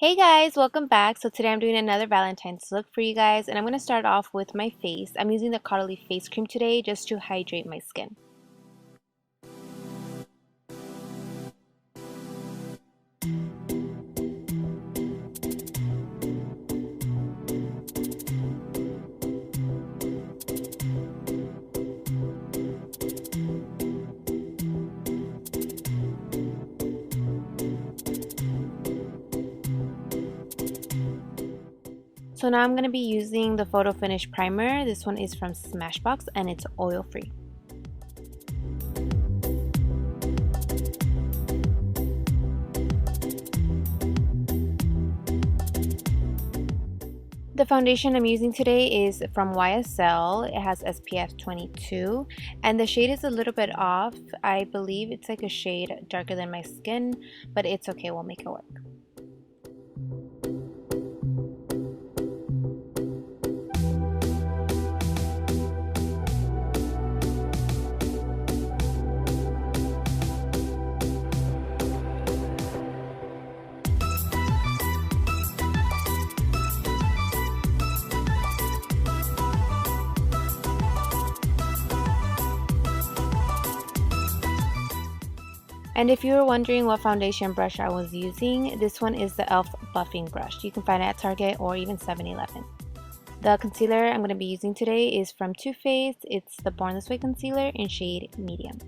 Hey guys, welcome back. So today I'm doing another Valentine's look for you guys, and I'm going to start off with my face. I'm using the Caudalie face cream today just to hydrate my skin. So now I'm going to be using the Photo Finish Primer. This one is from Smashbox and it's oil free. The foundation I'm using today is from YSL. It has SPF 22 and the shade is a little bit off. I believe it's like a shade darker than my skin, but it's okay, we'll make it work. And if you were wondering what foundation brush I was using, this one is the e.l.f. buffing brush. You can find it at Target or even 7-Eleven. The concealer I'm going to be using today is from Too Faced. It's the Born This Way concealer in shade medium.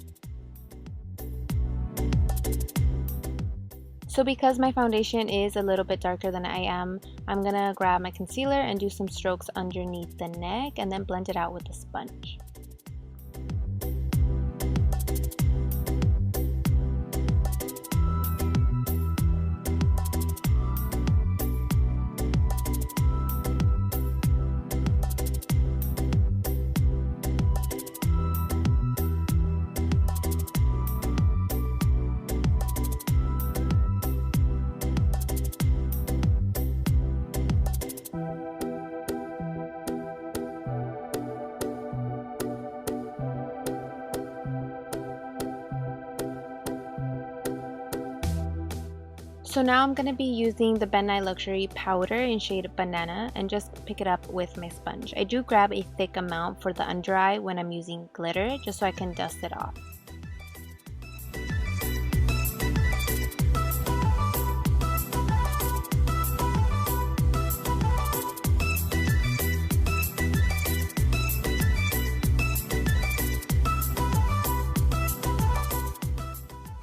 So because my foundation is a little bit darker than I am, I'm going to grab my concealer and do some strokes underneath the neck and then blend it out with a sponge. So now I'm going to be using the Ben Nye Luxury powder in shade Banana and just pick it up with my sponge. I do grab a thick amount for the under eye when I'm using glitter just so I can dust it off.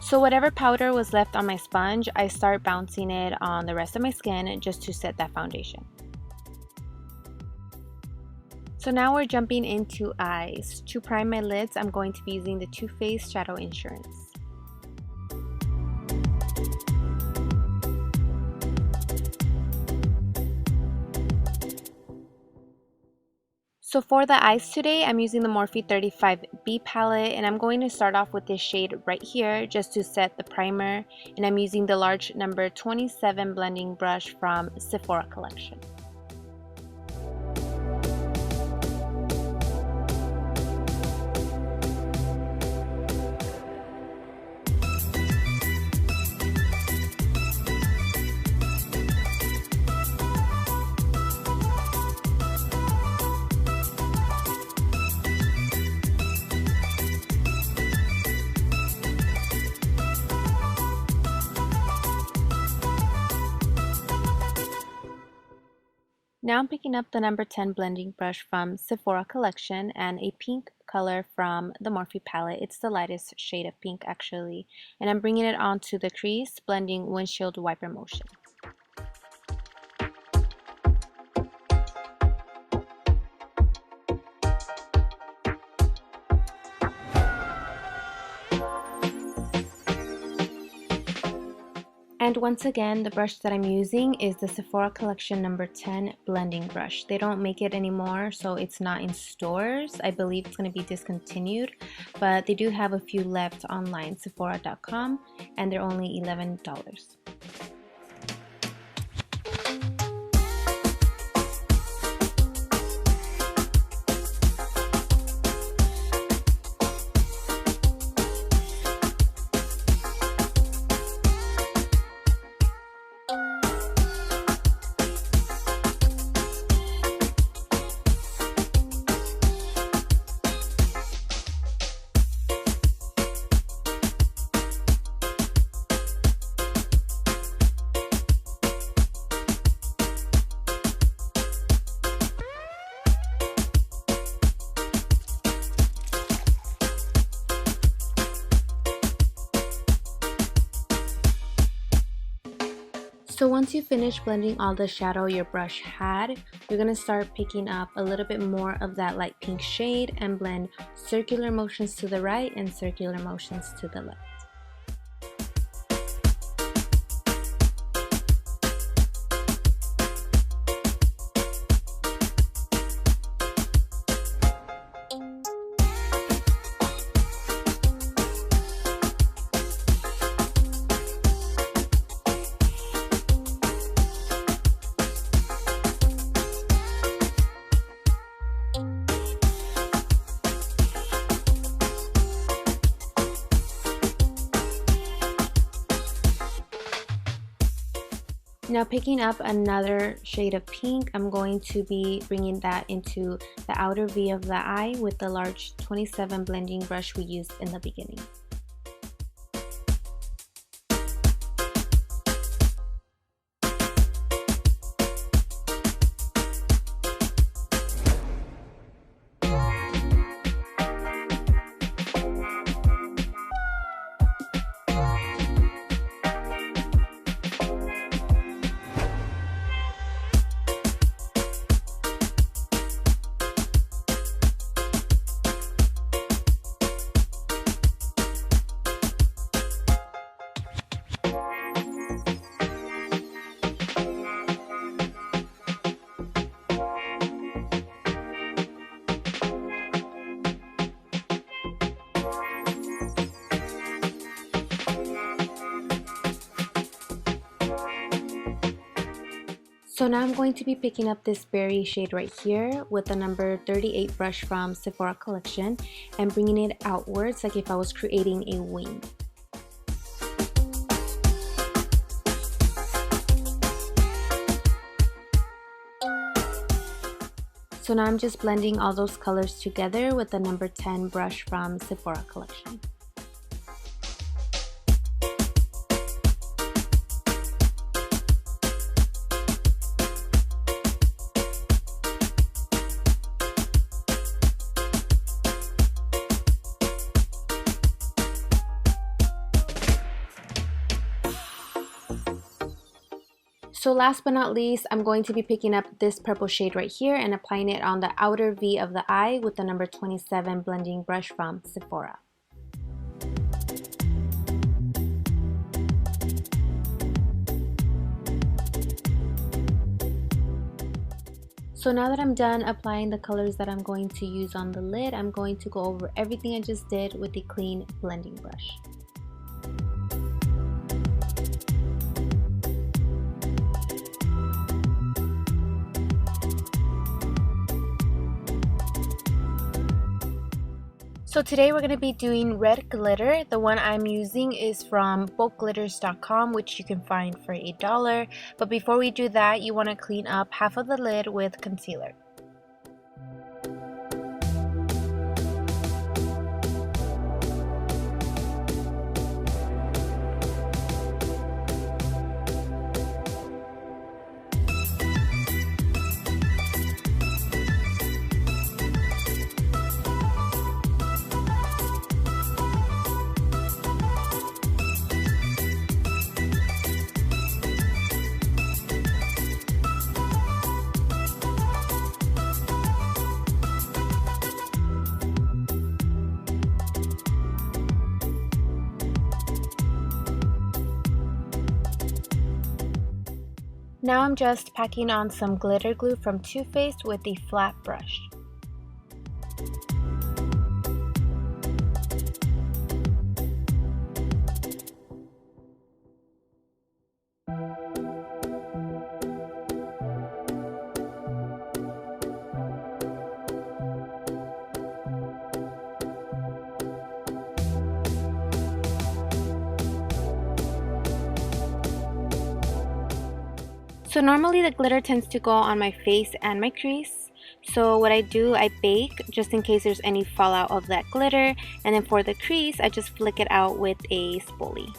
So whatever powder was left on my sponge, I start bouncing it on the rest of my skin just to set that foundation. So now we're jumping into eyes. To prime my lids, I'm going to be using the Too Faced Shadow Insurance. So for the eyes today, I'm using the Morphe 35B palette and I'm going to start off with this shade right here just to set the primer, and I'm using the large number 27 blending brush from Sephora collection. Now I'm picking up the number 10 blending brush from Sephora collection and a pink color from the Morphe palette. It's the lightest shade of pink actually. And I'm bringing it onto the crease, blending windshield wiper motion. And once again, the brush that I'm using is the Sephora collection number 10 blending brush. They don't make it anymore, so it's not in stores. I believe it's going to be discontinued, but they do have a few left online, Sephora.com, and they're only $11. So once you finish blending all the shadow your brush had, you're going to start picking up a little bit more of that light pink shade and blend circular motions to the right and circular motions to the left. Now picking up another shade of pink, I'm going to be bringing that into the outer V of the eye with the large 27 blending brush we used in the beginning. So now I'm going to be picking up this berry shade right here with the number 38 brush from Sephora collection and bringing it outwards like if I was creating a wing. So now I'm just blending all those colors together with the number 10 brush from Sephora collection. So last but not least, I'm going to be picking up this purple shade right here and applying it on the outer V of the eye with the number 27 blending brush from Sephora. So now that I'm done applying the colors that I'm going to use on the lid, I'm going to go over everything I just did with the clean blending brush. So today we're going to be doing red glitter. The one I'm using is from bulkglitters.com, which you can find for $1. But before we do that, you want to clean up half of the lid with concealer. Now I'm just packing on some glitter glue from Too Faced with the flat brush. So normally the glitter tends to go on my face and my crease. So what I do, I bake just in case there's any fallout of that glitter. And then for the crease, I just flick it out with a spoolie.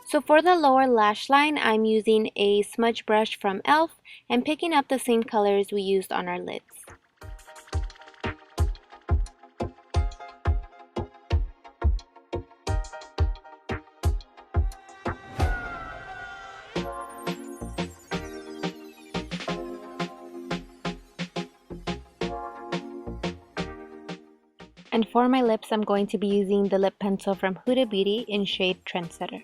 So for the lower lash line, I'm using a smudge brush from e.l.f. and picking up the same colors we used on our lids. And for my lips, I'm going to be using the lip pencil from Huda Beauty in shade Trendsetter.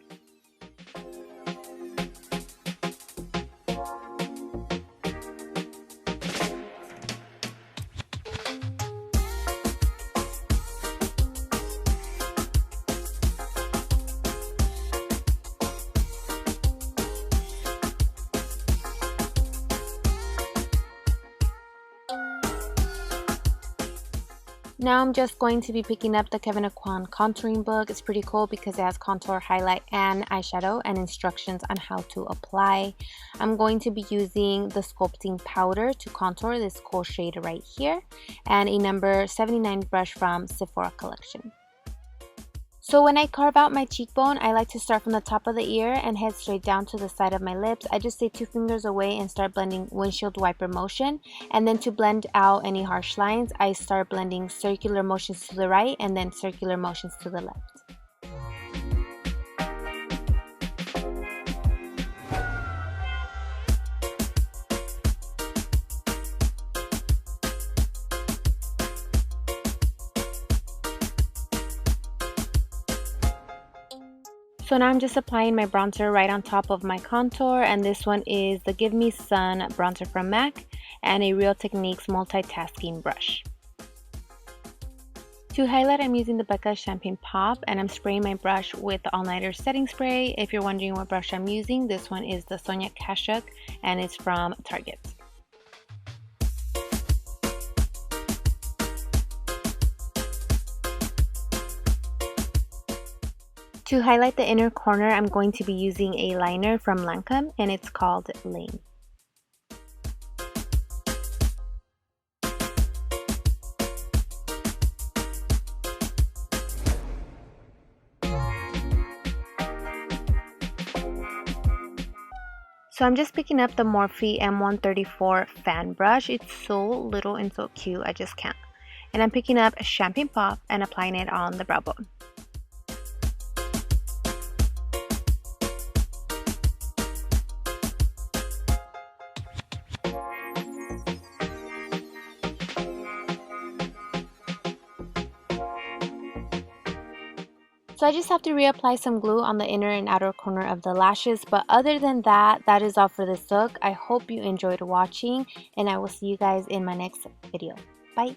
Now I'm just going to be picking up the Kevyn Aucoin contouring book. It's pretty cool because it has contour, highlight, and eyeshadow and instructions on how to apply. I'm going to be using the sculpting powder to contour this cool shade right here and a number 79 brush from Sephora collection. So when I carve out my cheekbone, I like to start from the top of the ear and head straight down to the side of my lips. I just stay 2 fingers away and start blending windshield wiper motion. And then to blend out any harsh lines, I start blending circular motions to the right and then circular motions to the left. So now I'm just applying my bronzer right on top of my contour, and this one is the Give Me Sun bronzer from MAC and a Real Techniques multitasking brush. To highlight, I'm using the Becca Champagne Pop, and I'm spraying my brush with the All Nighter setting spray. If you're wondering what brush I'm using, this one is the Sonia Kashuk and it's from Target. To highlight the inner corner, I'm going to be using a liner from Lancome and it's called Lane. So I'm just picking up the Morphe M134 fan brush. It's so little and so cute, I just can't. And I'm picking up Champagne Pop and applying it on the brow bone. So I just have to reapply some glue on the inner and outer corner of the lashes, but other than that, that is all for this look. I hope you enjoyed watching and I will see you guys in my next video. Bye!